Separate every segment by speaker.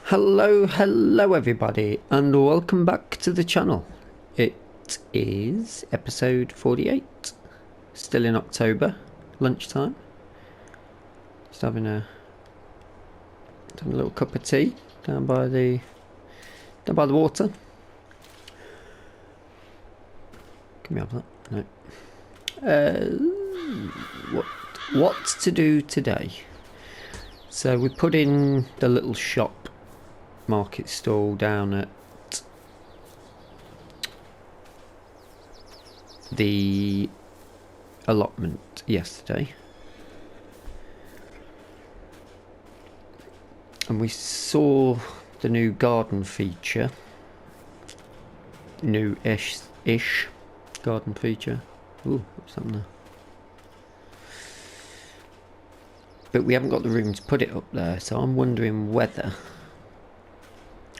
Speaker 1: Hello everybody, and welcome back to the channel. It is episode 48, still in October, lunchtime. Just having a little cup of tea down by the water. Can we have that? No. What to do today? So we put in the little shop market stall down at the allotment yesterday, and we saw the new garden feature, new-ish garden feature. Ooh, what's that there? But we haven't got the room to put it up there, so I'm wondering whether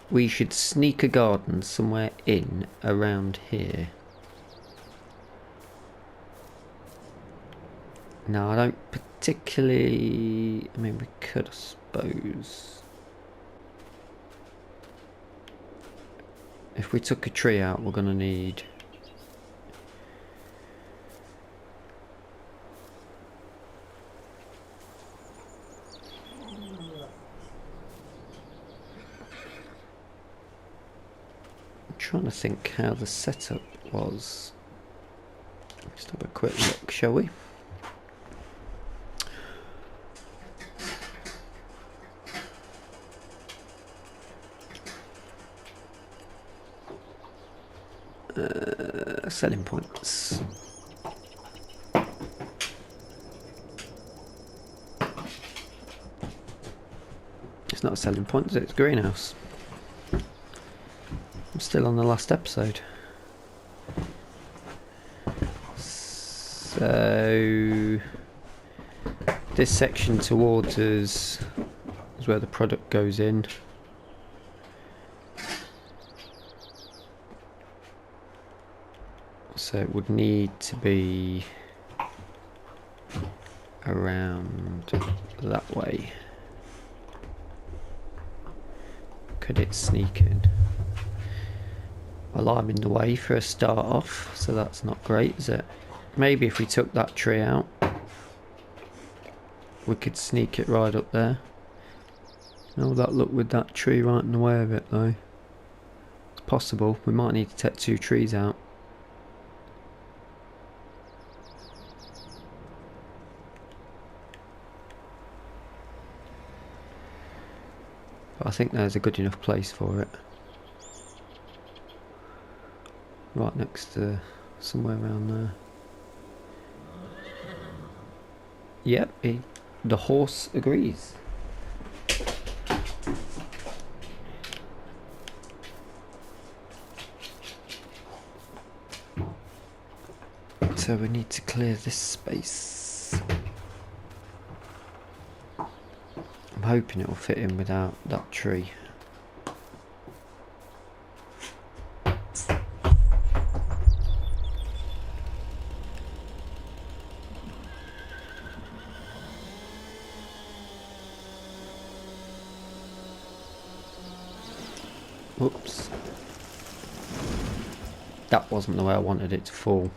Speaker 1: we should sneak a garden somewhere in around here. No, I don't particularly... I mean, we could, I suppose. If we took a tree out, we're going to need... trying to think how the setup was. Let's have a quick look, shall we? Selling points. It's not a selling point, is it? It's a greenhouse. I'm still on the last episode. So this section towards us is where the product goes in. So it would need to be around that way. Could it sneak in? Well, I'm in the way for a start off, so that's not great, is it? Maybe if we took that tree out, we could sneak it right up there. How would that look with that tree right in the way of it, though? It's possible. We might need to take two trees out. But I think there's a good enough place for it. Right next to somewhere around there. Yep, the horse agrees. So we need to clear this space. I'm hoping it will fit in without that tree. Whoops. That wasn't the way I wanted it to fall.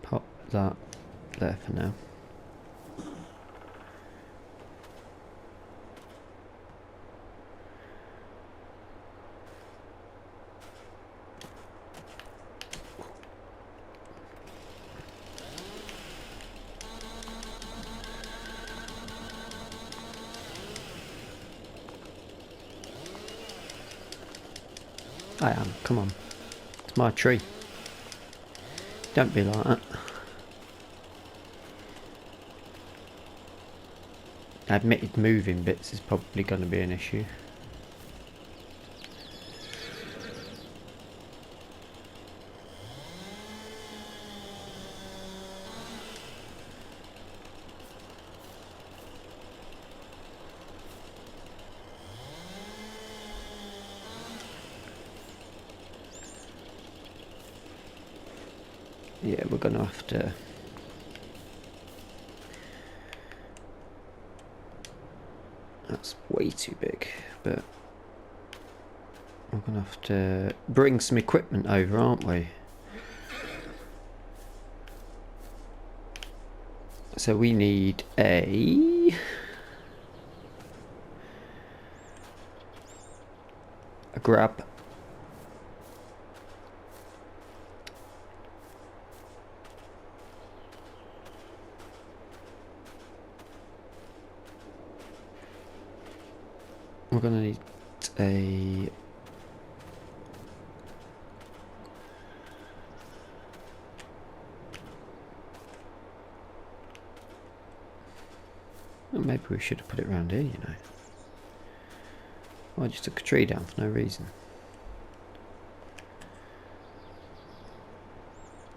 Speaker 1: Pop that there for now. I am, come on. It's my tree. Don't be like that. I admitted moving bits is probably going to be an issue. Yeah, we're going to have to It's way too big, but we're going to have to bring some equipment over, aren't we? So we need a grab. We're going to need a maybe we should have put it around here, you know. Well, I just took a tree down for no reason.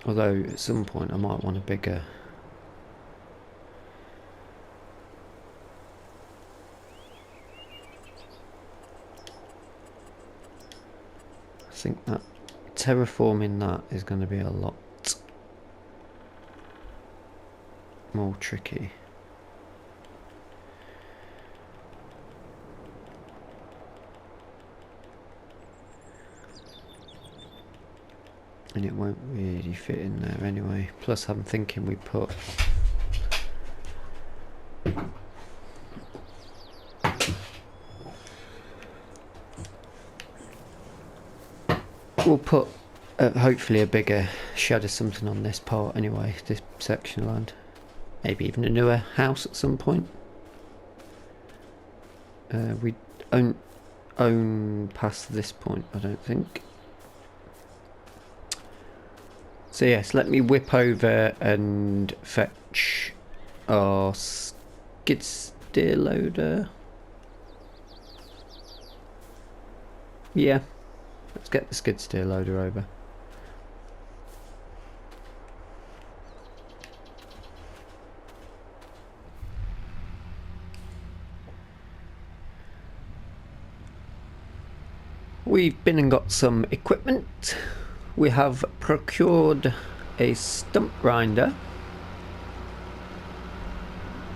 Speaker 1: Although at some point I might want a bigger. I think that terraforming that is going to be a lot more tricky. And it won't really fit in there anyway. Plus I'm thinking we put we'll put hopefully a bigger shed or something on this part anyway, this section of land. Maybe even a newer house at some point. We don't own past this point, I don't think. So yes, let me whip over and fetch our skid steer loader. Yeah, let's get the skid steer loader over. We've been and got some equipment. We have procured a stump grinder,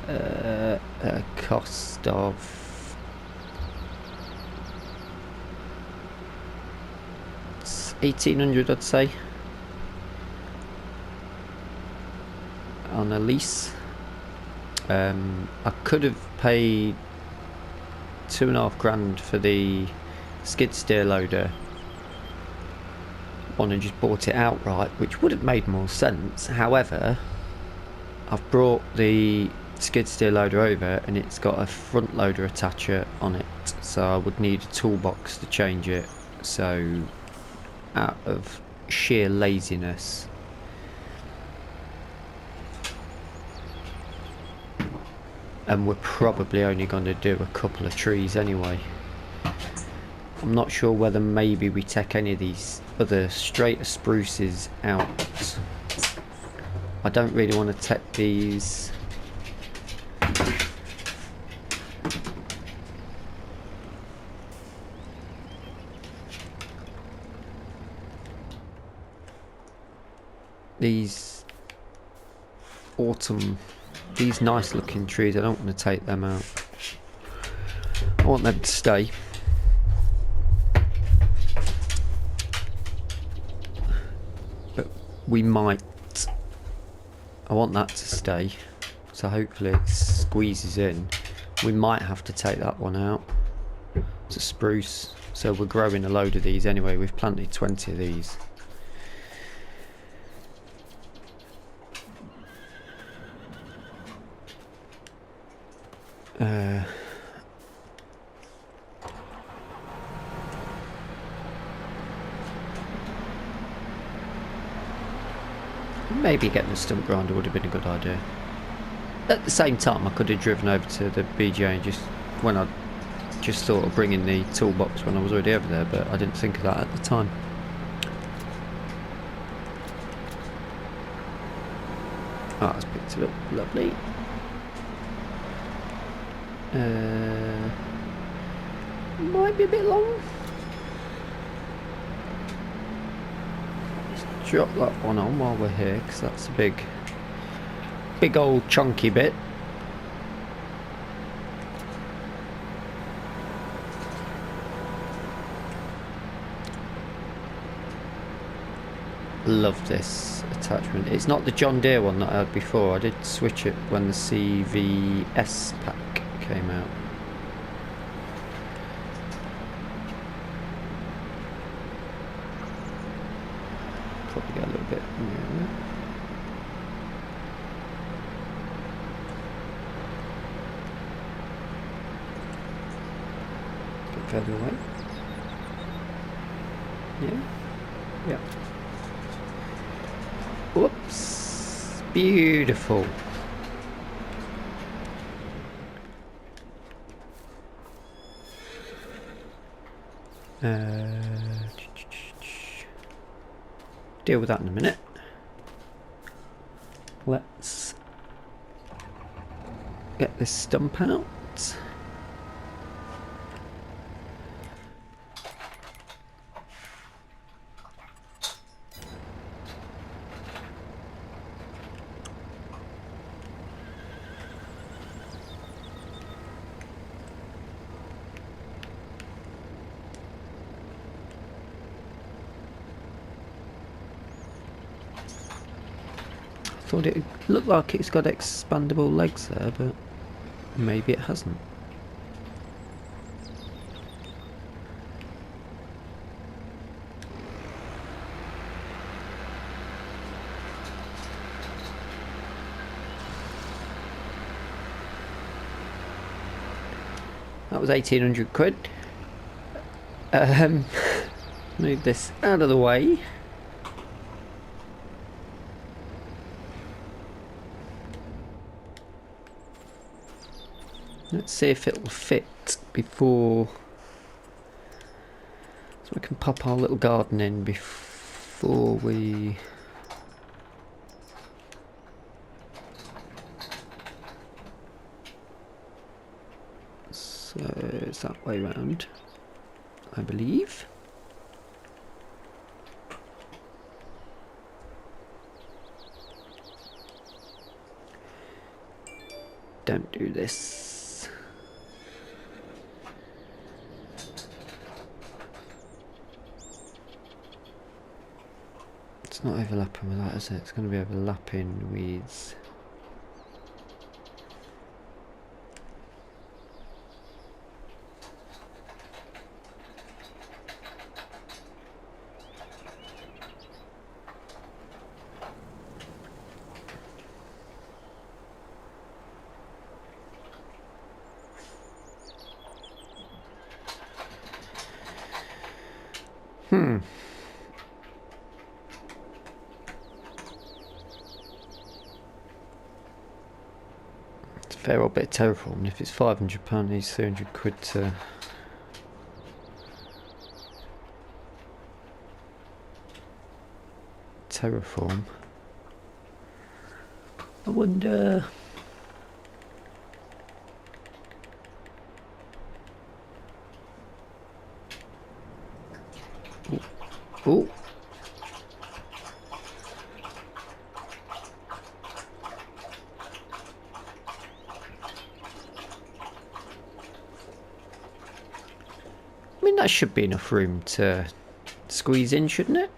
Speaker 1: a cost of $1,800, I'd say, on a lease. I could have paid £2.5 grand for the skid steer loader and just bought it outright, which would have made more sense. However, I've brought the skid steer loader over and it's got a front loader attacher on it, so I would need a toolbox to change it. So out of sheer laziness, and we're probably only going to do a couple of trees anyway. I'm not sure whether maybe we take any of these other straighter spruces out. I don't really want to take these. These autumn, these nice looking trees, I don't want to take them out. I want them to stay. We might, I want that to stay, so hopefully it squeezes in. We might have to take that one out. It's a spruce, so we're growing a load of these anyway. We've planted 20 of these. Maybe getting a stump grinder would have been a good idea. At the same time, I could have driven over to the BJ and just thought of bringing the toolbox when I was already over there, but I didn't think of that at the time. Oh, that's picked it up, lovely. Might be a bit long. Drop that one on while we're here, because that's a big old chunky bit. Love this attachment. It's not the John Deere one that I had before. I did switch it when the CVS pack came out. Probably get a little bit nearer. A bit further away. Yeah. Yeah. Whoops. Beautiful. Deal with that in a minute. Let's get this stump out. Thought it looked like it's got expandable legs there, but maybe it hasn't. That was 1,800 quid. Move this out of the way. Let's see if it will fit before, so we can pop our little garden in before we so it's that way round, I believe. Don't do this. It's not overlapping with that, is it? It's going to be overlapping with fair old bit of terraforming. If it's £500, needs 300 quid to terraform. I wonder. Oh. I mean, that should be enough room to squeeze in, shouldn't it?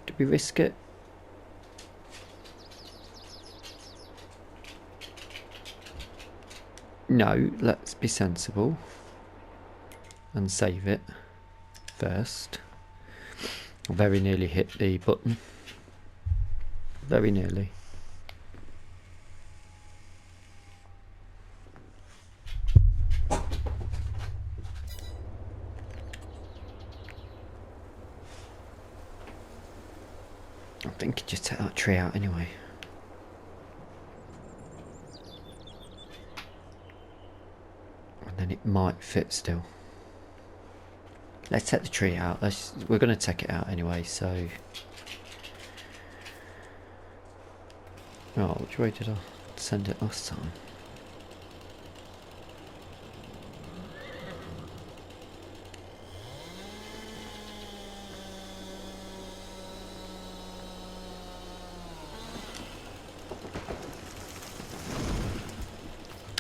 Speaker 1: Do we risk it? No, let's be sensible and save it first. I very nearly hit the button. Very nearly. I think just take that tree out anyway. And then it might fit still. Let's take the tree out. We're going to take it out anyway, so... Oh, which way did I send it last time?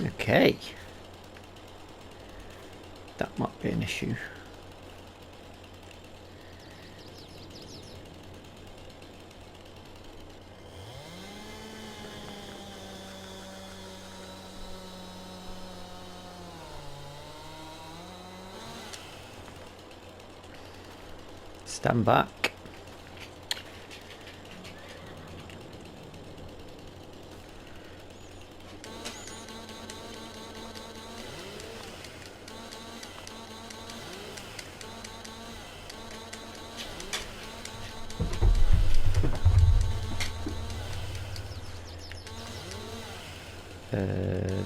Speaker 1: Okay. might be an issue. Stand back.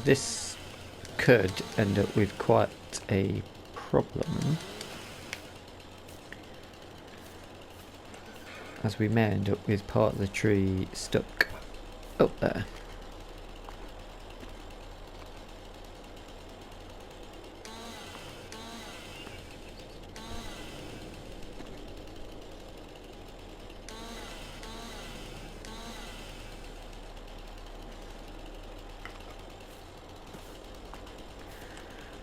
Speaker 1: This could end up with quite a problem, as we may end up with part of the tree stuck up there.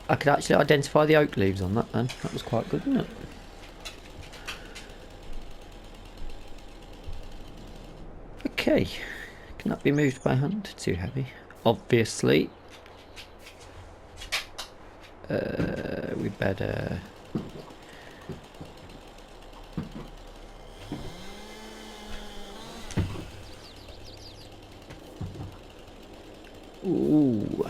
Speaker 1: I could actually identify the oak leaves on that then. That was quite good, wasn't it? Okay. Can that be moved by hand? Too heavy. Obviously. We better... Ooh.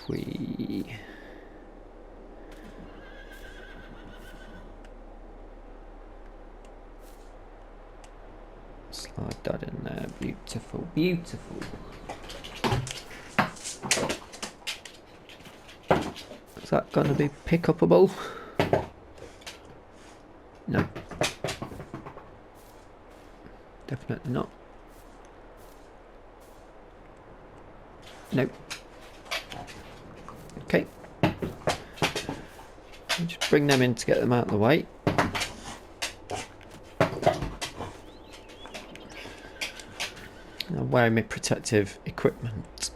Speaker 1: We slide that in there, beautiful, beautiful. Is that going to be pick-upable? No. Definitely not. Nope. Okay. I'll just bring them in to get them out of the way. I'm wearing my protective equipment.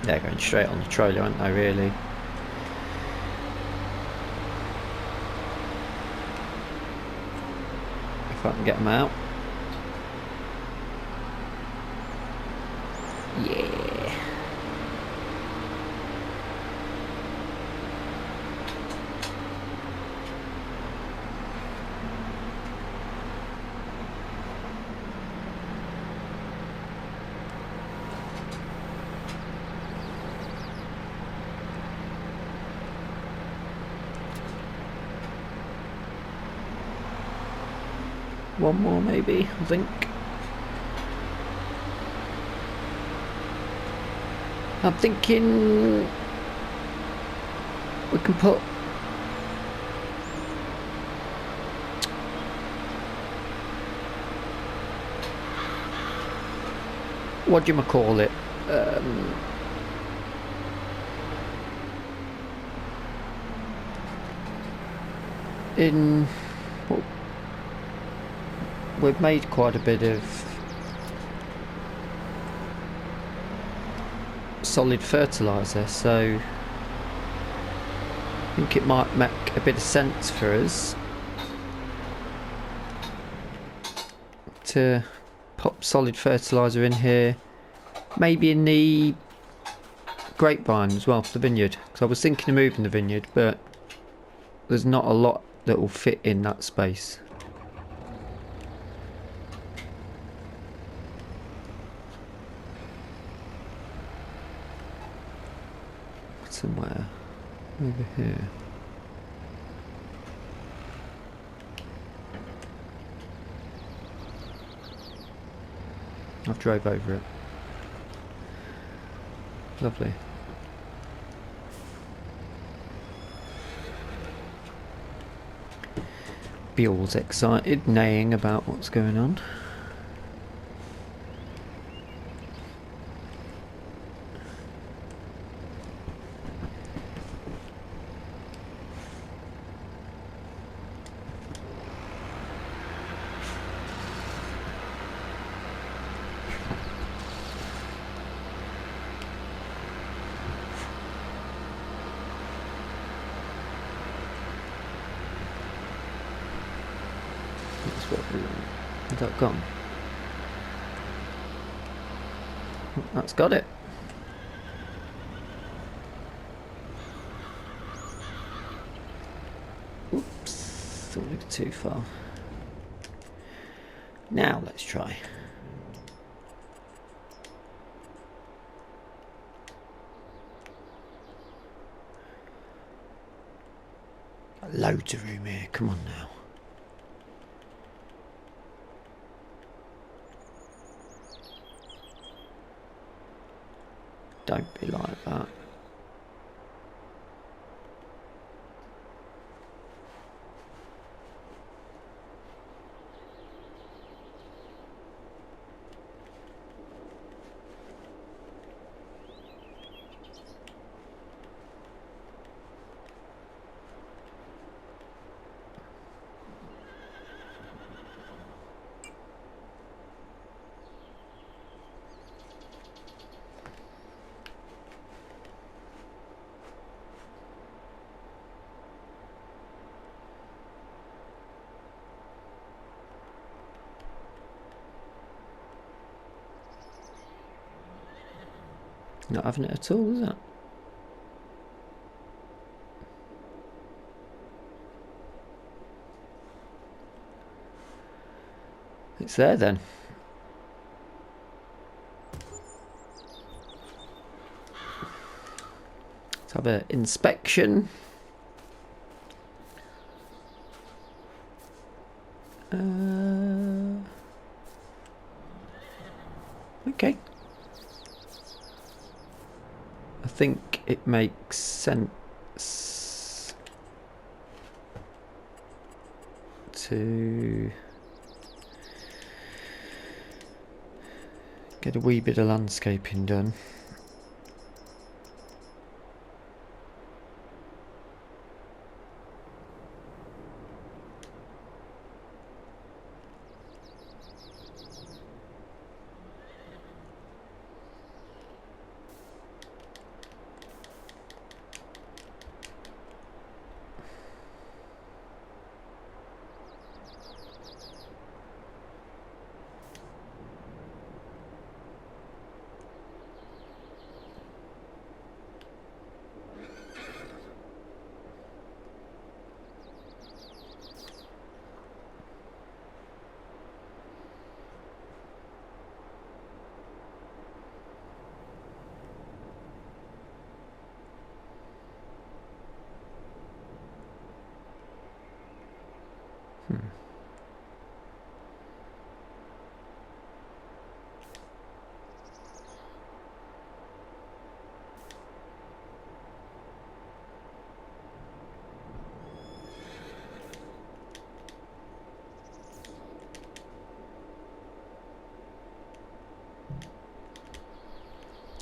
Speaker 1: They're going straight on the trailer, aren't they, really? If I can get them out. Yeah. One more maybe, I think. I'm thinking we can put what do you call it? We've made quite a bit of solid fertilizer, so think it might make a bit of sense for us to pop solid fertiliser in here, maybe in the grapevine as well for the vineyard, because I was thinking of moving the vineyard, but there's not a lot that will fit in that space. Somewhere over here. I've drove over it. Lovely. Beale's excited, neighing about what's going on. Is that gone? Oh, that's got it. Oops, don't look too far. Now let's try. Got loads of room here, come on now. Don't be like that. Not having it at all, is it? It's there then. Let's have an inspection. Okay. I think it makes sense to get a wee bit of landscaping done.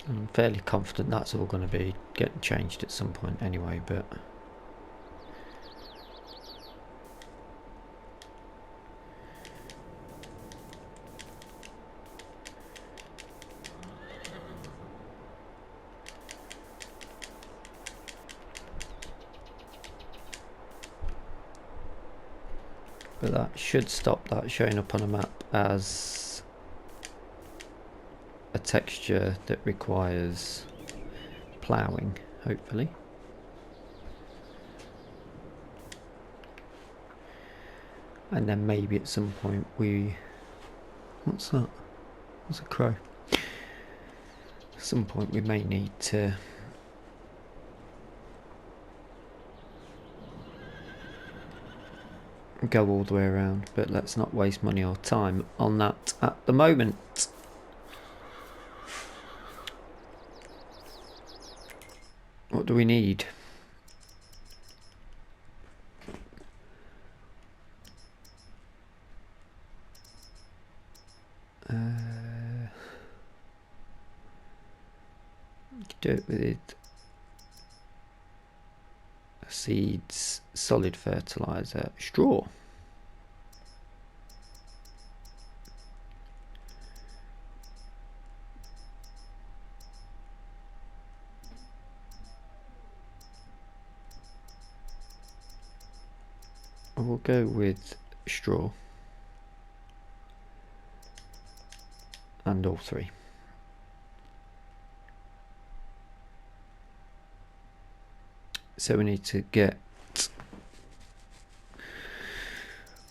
Speaker 1: I'm fairly confident that's all going to be getting changed at some point anyway, but But that should stop that showing up on a map as a texture that requires ploughing, hopefully. And then maybe at some point we... What's that? What's a crow? At some point we may need to go all the way around, but let's not waste money or time on that at the moment. What do we need? Do it with seeds, solid fertilizer, straw. We'll go with straw and all three. So we need to get,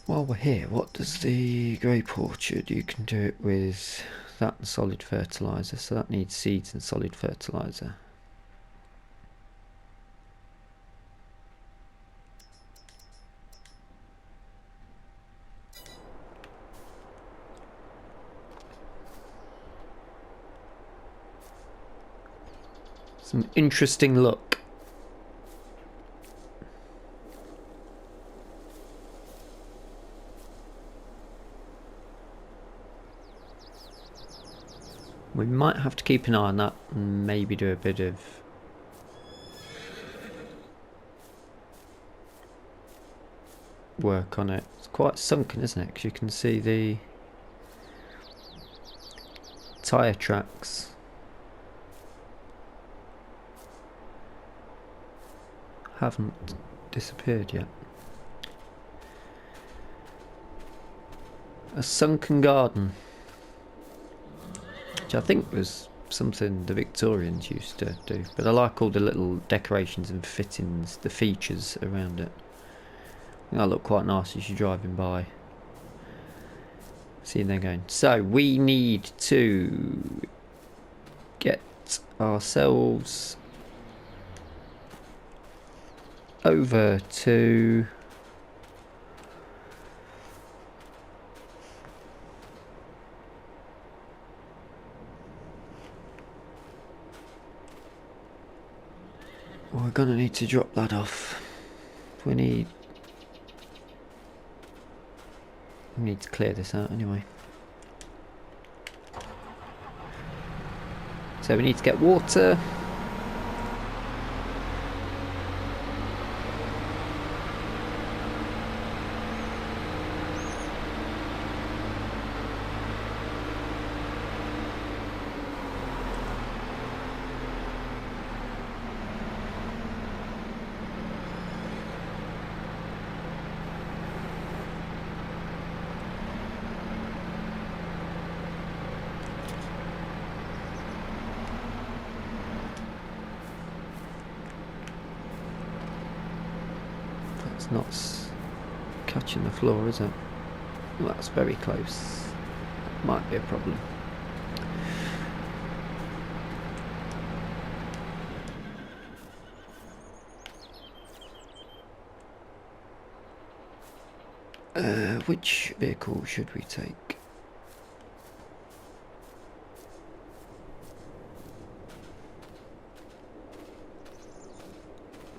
Speaker 1: while we're here, what does the grape orchard? You can do it with that and solid fertilizer, so that needs seeds and solid fertilizer. Some interesting look. We might have to keep an eye on that and maybe do a bit of work on it. It's quite sunken, isn't it? Because you can see the tyre tracks. Haven't disappeared yet. A sunken garden. Which I think was something the Victorians used to do, but I like all the little decorations and fittings, the features around it. I think that look quite nice as you're driving by, seeing them going. So we need to get ourselves over to we're gonna need to drop that off. We need to clear this out anyway. So we need to get water. It's not catching the floor, is it? Well, that's very close. Might be a problem. Which vehicle should we take?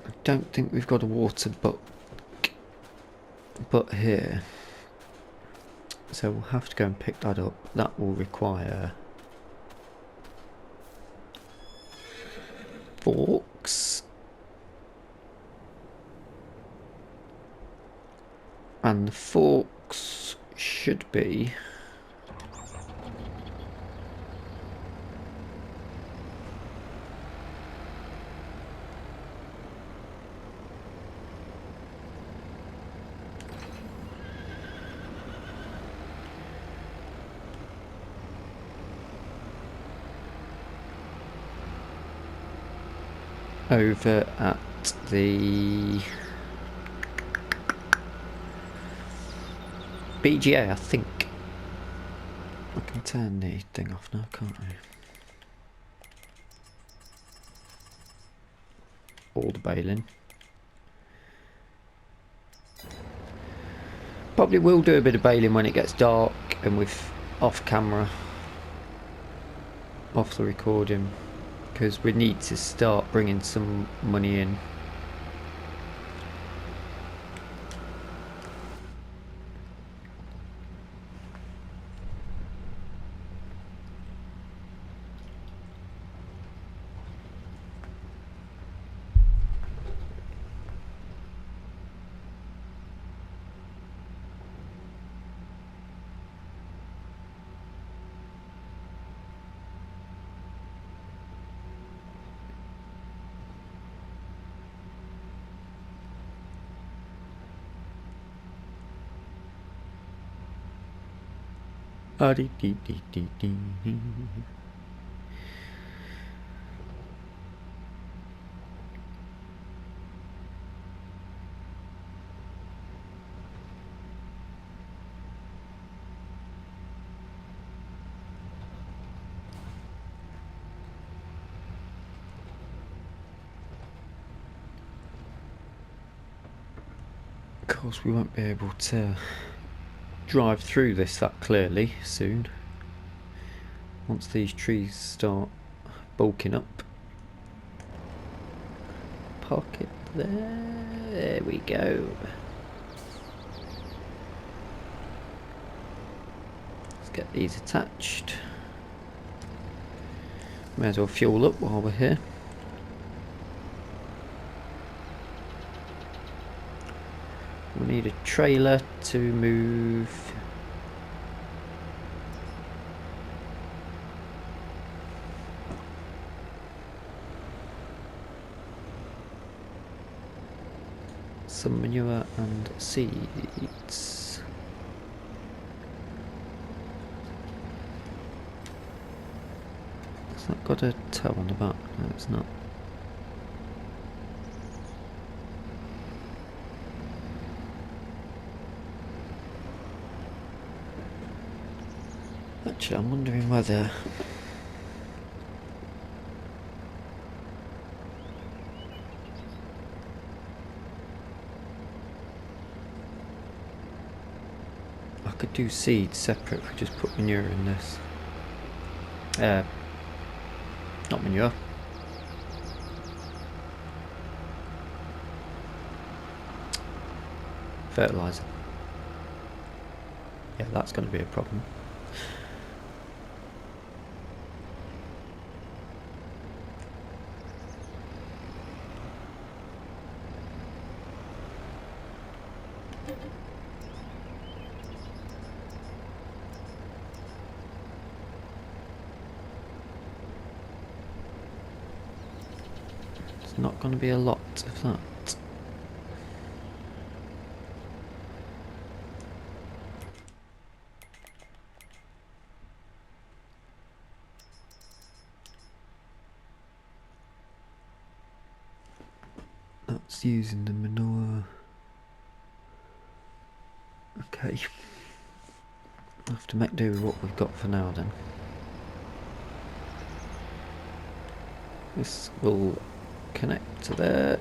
Speaker 1: I don't think we've got a water but here, so we'll have to go and pick that up. That will require forks and the forks should be over at the BGA, I think. I can turn the thing off now, can't I? All the bailing. Probably will do a bit of bailing when it gets dark and with off camera, off the recording, because we need to start bringing some money in. Of course, we won't be able to drive through this that clearly soon, once these trees start bulking up. Park it there. There we go. Let's get these attached. May as well fuel up while we're here. We need a trailer to move some manure and seeds. Has that got a toe on the back? No, it's not. Actually, I'm wondering whether I could do seeds separate if we just put manure in this. Not manure. Fertilizer. Yeah, that's going to be a problem. Not going to be a lot of that. That's using the manure. Okay. I'll have to make do with what we've got for now then. This will connect to there.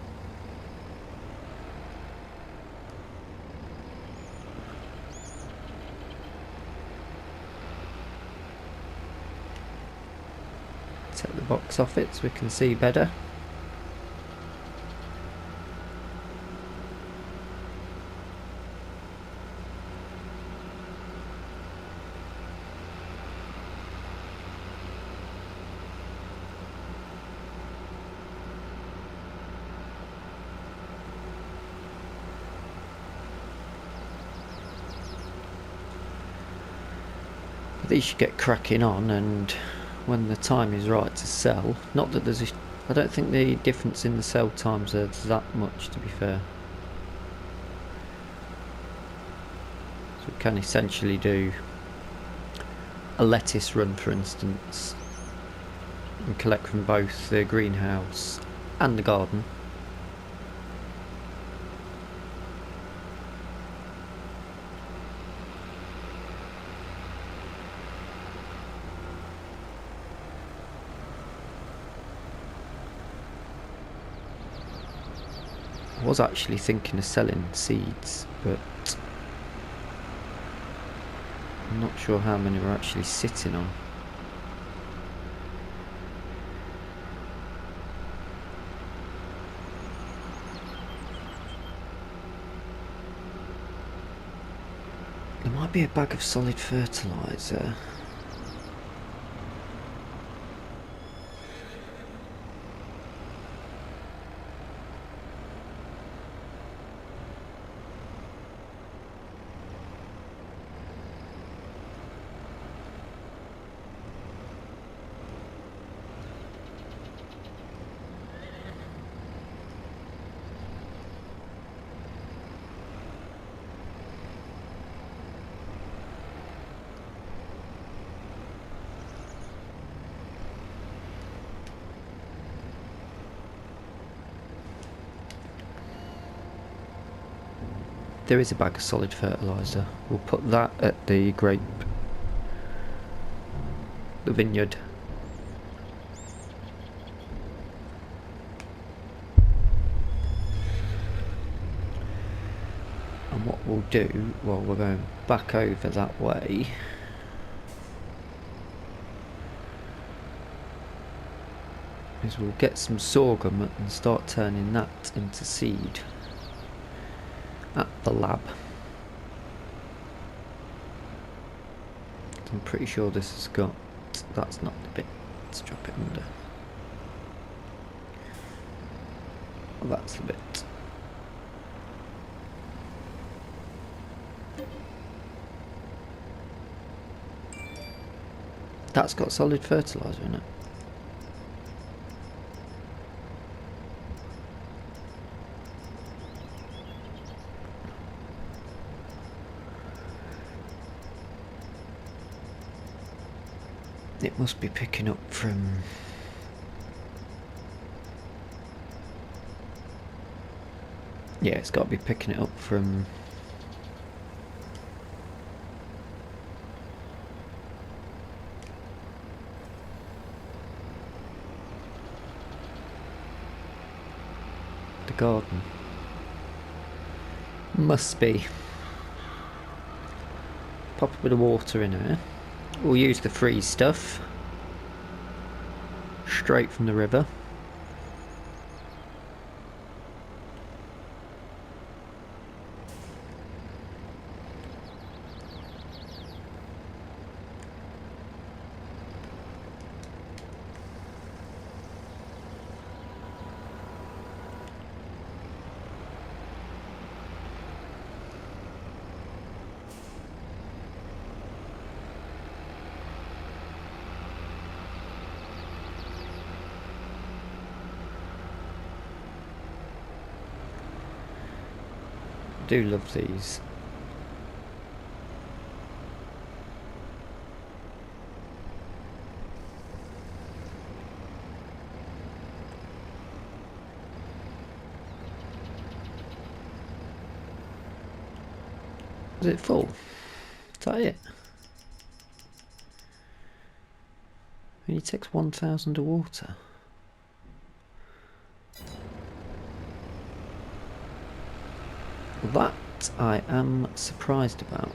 Speaker 1: Take the box off it so we can see better. These should get cracking on, and when the time is right to sell, not that there's I don't think the difference in the sell times are that much, to be fair. So we can essentially do a lettuce run, for instance, and collect from both the greenhouse And the garden. I was actually thinking of selling seeds, but I'm not sure how many we're actually sitting on. There might be a bag of solid fertiliser. There is a bag of solid fertiliser. We'll put that at the vineyard. And what we'll do, while we're going back over that way, is we'll get some sorghum and start turning that into seed at the lab. I'm pretty sure this has got, that's not the bit, let's drop it under. Well, that's the bit. That's got solid fertiliser in it. It must be picking up from... Yeah, it's got to be picking it up from... the garden. Must be. Pop a bit of water in here. We'll use the free stuff. Straight from the river. Do love these. Is it full? Is that it? Only takes 1,000 of water. That I am surprised about.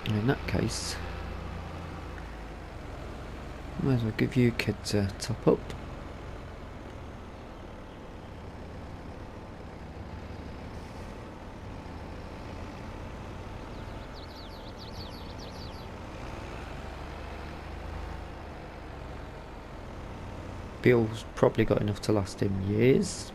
Speaker 1: In that case, might as well give you kids a top up. Bill's probably got enough to last him years.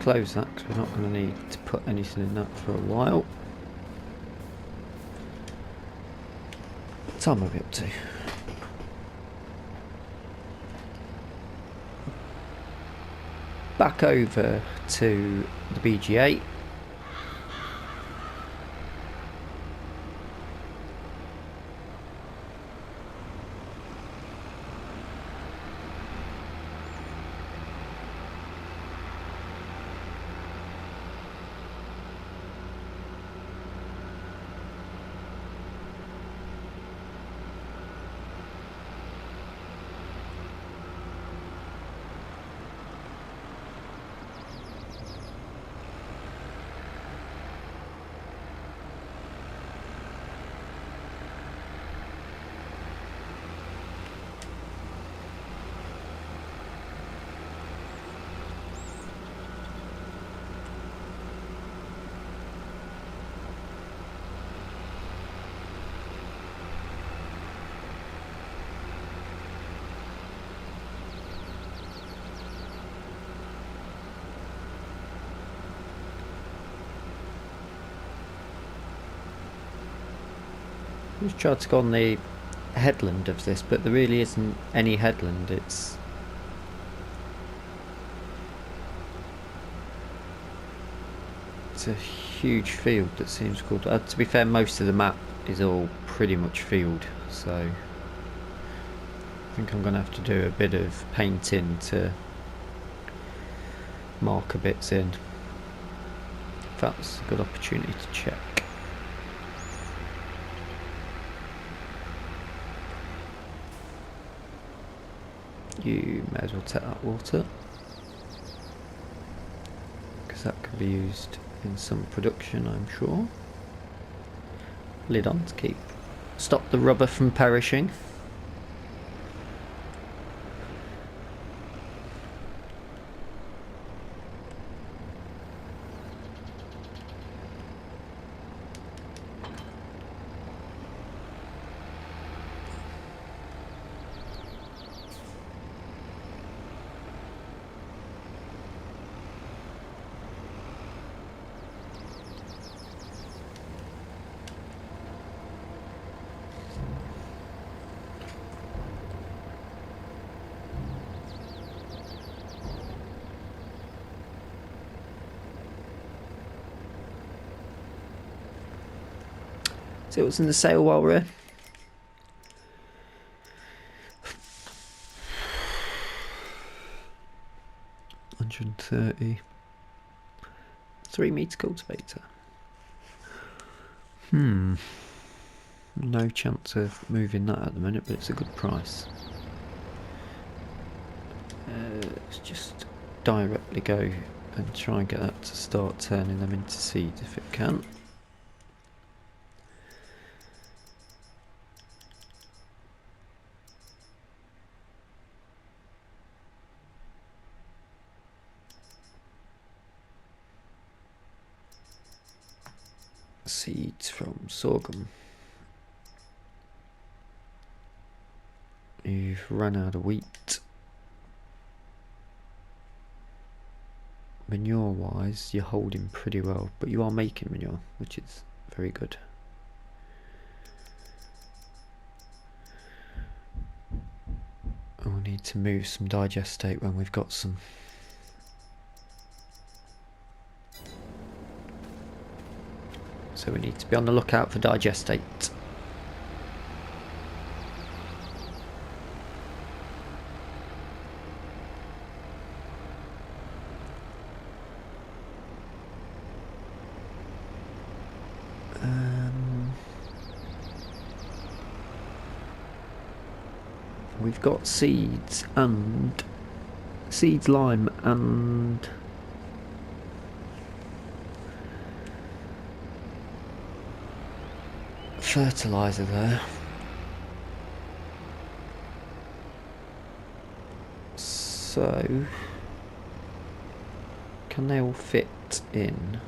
Speaker 1: Close that because we're not going to need to put anything in that for a while. What time are we up to? Back over to the BG8. I just tried to go on the headland of this, but there really isn't any headland. It's a huge field that seems cool. To be fair, most of the map is all pretty much field, so I think I'm going to have to do a bit of painting to marker bits in. That's a good opportunity to check. You may as well take that water, because that can be used in some production, I'm sure. Lid on to stop the rubber from perishing. See what's in the sale while we're here. $130. 3-metre cultivator. No chance of moving that at the minute, but it's a good price. Let's just directly go and try and get that to start turning them into seeds if it can. Seeds from sorghum. You've run out of wheat. Manure wise, you're holding pretty well, but you are making manure, which is very good. We'll need to move some digestate when we've got some. So we need to be on the lookout for digestate. We've got seeds, lime and fertilizer there. So can they all fit in?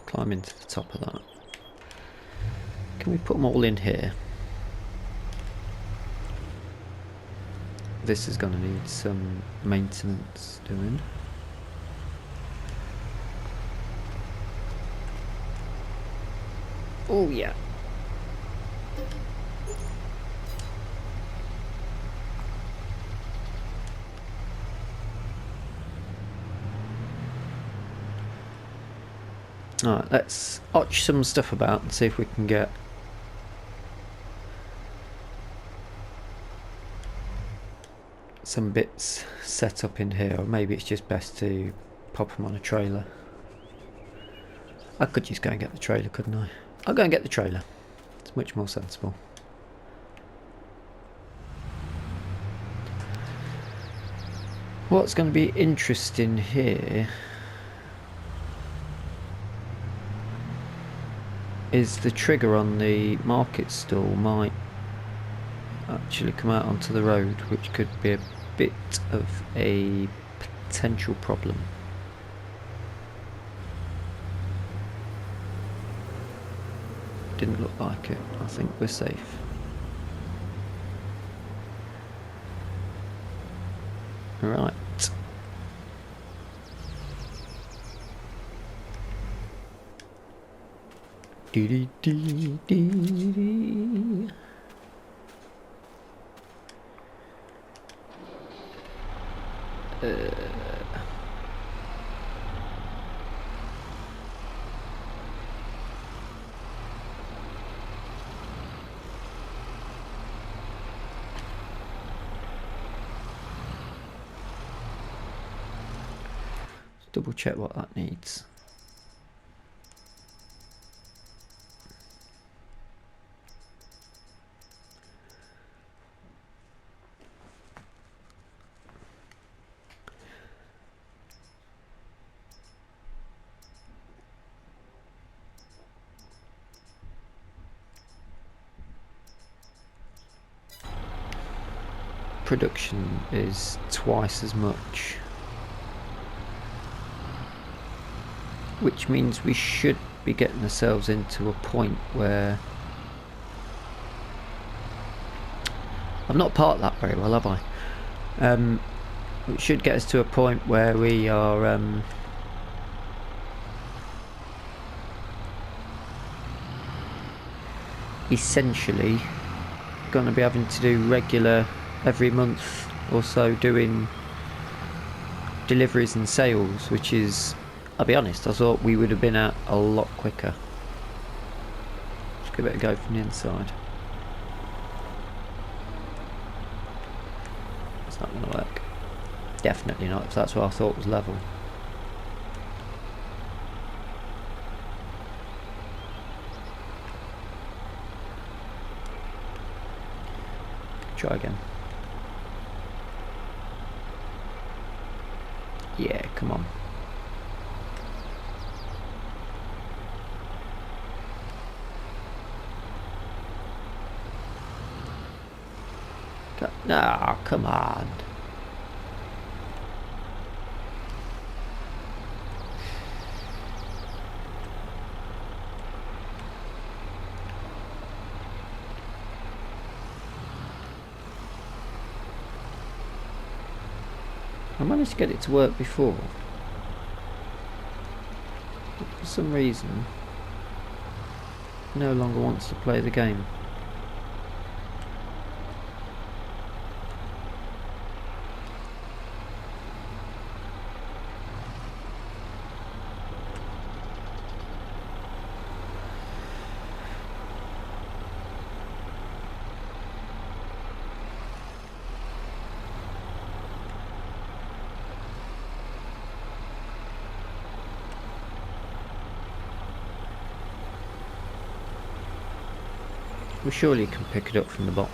Speaker 1: Climb into the top of that. Can we put them all in here? This is going to need some maintenance doing. Oh yeah. Alright, let's watch some stuff about and see if we can get some bits set up in here, or maybe it's just best to pop them on a trailer. I could just go and get the trailer, couldn't I? I'll go and get the trailer. It's much more sensible. What's going to be interesting here is the trigger on the market stall might actually come out onto the road, which could be a bit of a potential problem. Didn't look like it. I think we're safe. Right. Dee dee dee dee dee. Double check what that needs. Production is twice as much, which means we should be getting ourselves into a point where I've not parked that very well, have I? It should get us to a point where we are essentially going to be having to do regular every month or so doing deliveries and sales, which is, I'll be honest, I thought we would have been at a lot quicker. Just give it a go from the inside. It's not going to work. Definitely not, if that's what I thought was level. Try again. Yeah, come on. No, come on. I managed to get it to work before, but for some reason it no longer wants to play the game. We surely can pick it up from the bottom.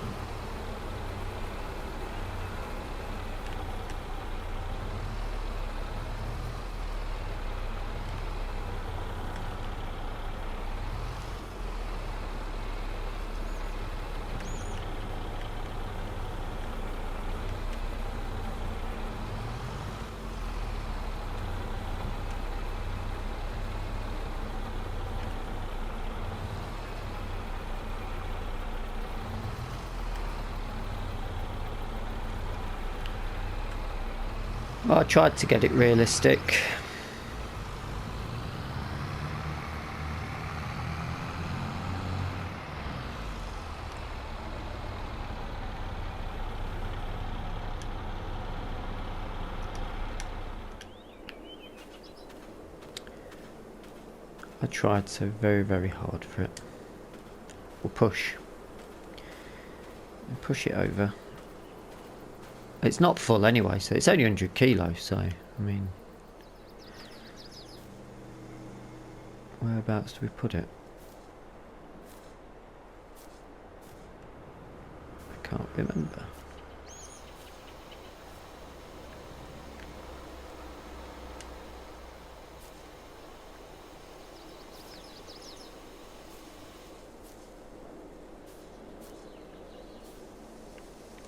Speaker 1: I tried to get it realistic. I tried so very, very hard for it. We'll push. And push it over. It's not full anyway, so it's only 100 kilos, so, I mean... Whereabouts do we put it? I can't remember.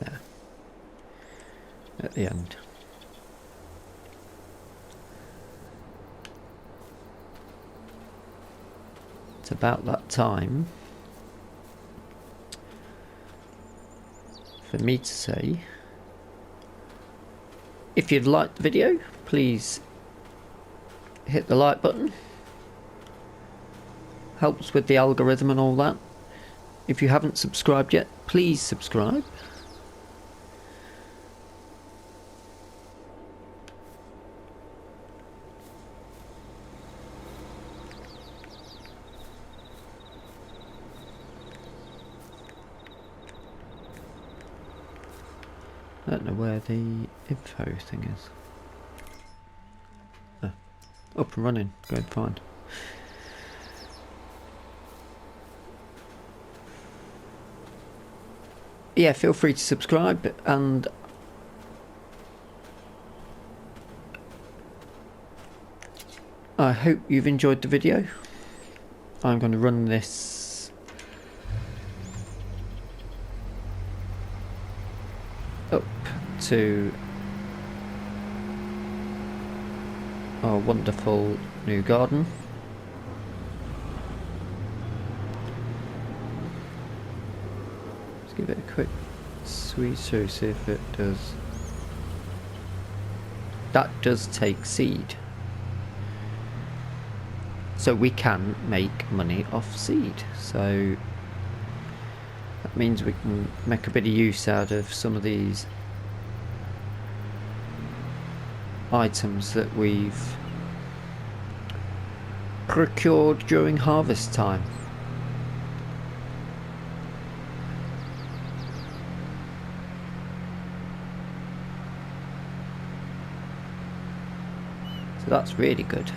Speaker 1: There. At the end. It's about that time for me to say, if you've liked the video, please hit the like button. Helps with the algorithm and all that. If you haven't subscribed yet, please subscribe. I don't know where the info thing is. Oh, up and running, going fine. Yeah, feel free to subscribe, and I hope you've enjoyed the video. I'm going to run this up to our wonderful new garden. Let's give it a quick squeeze through, see if it does. That does take seed, so we can make money off seed, so that means we can make a bit of use out of some of these items that we've procured during harvest time. So that's really good.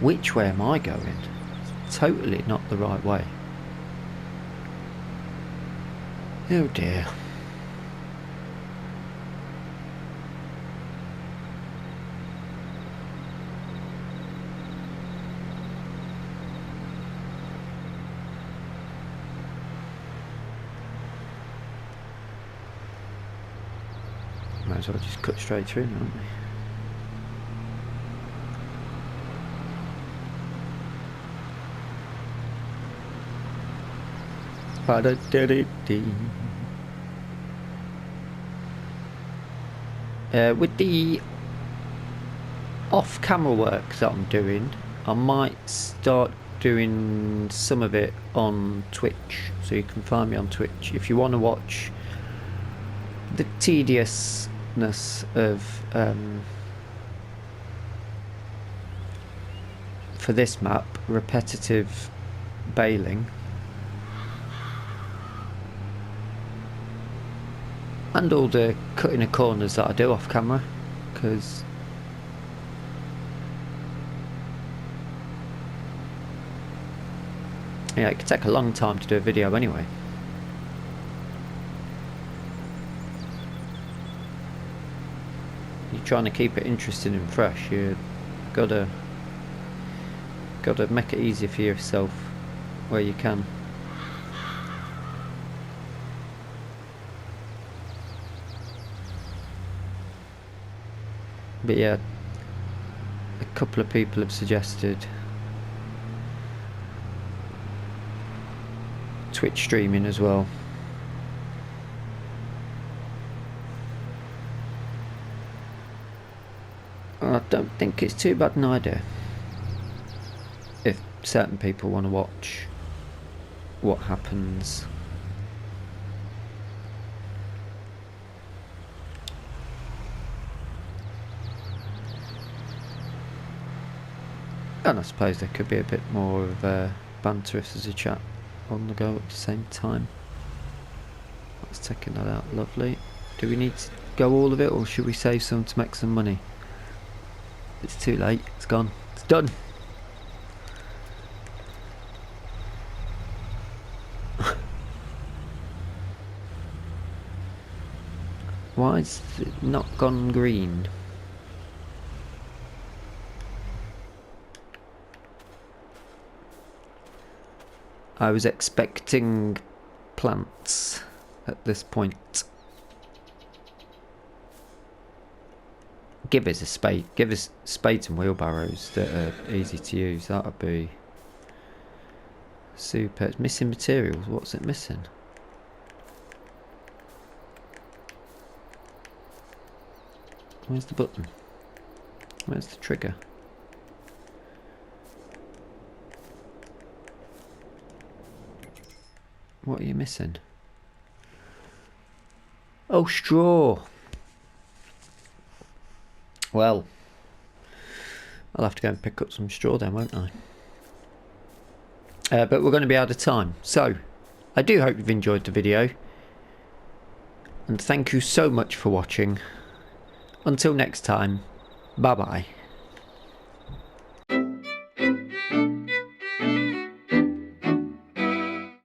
Speaker 1: Which way am I going? Totally not the right way. Oh dear. Might as well just cut straight through, aren't we? With the off-camera work that I'm doing, I might start doing some of it on Twitch, so you can find me on Twitch if you want to watch the tediousness of for this map, repetitive baling. And all the cutting of corners that I do off camera, because yeah, it could take a long time to do a video anyway. You're trying to keep it interesting and fresh, you gotta make it easy for yourself where you can. But yeah, a couple of people have suggested Twitch streaming as well. don't think it's too bad an idea. If certain people want to watch what happens. And I suppose there could be a bit more of banter if there's a chat on the go at the same time. Let's taking that out, lovely. Do we need to go all of it, or should we save some to make some money? It's too late, it's gone, it's done. Why is it not gone green? I was expecting plants at this point. Give us a spade. Give us spades and wheelbarrows that are easy to use. That would be super. It's missing materials. What's it missing? Where's the button? Where's the trigger? What are you missing? Oh, straw. Well, I'll have to go and pick up some straw then, won't I? But we're going to be out of time. So, I do hope you've enjoyed the video. And thank you so much for watching. Until next time, bye bye.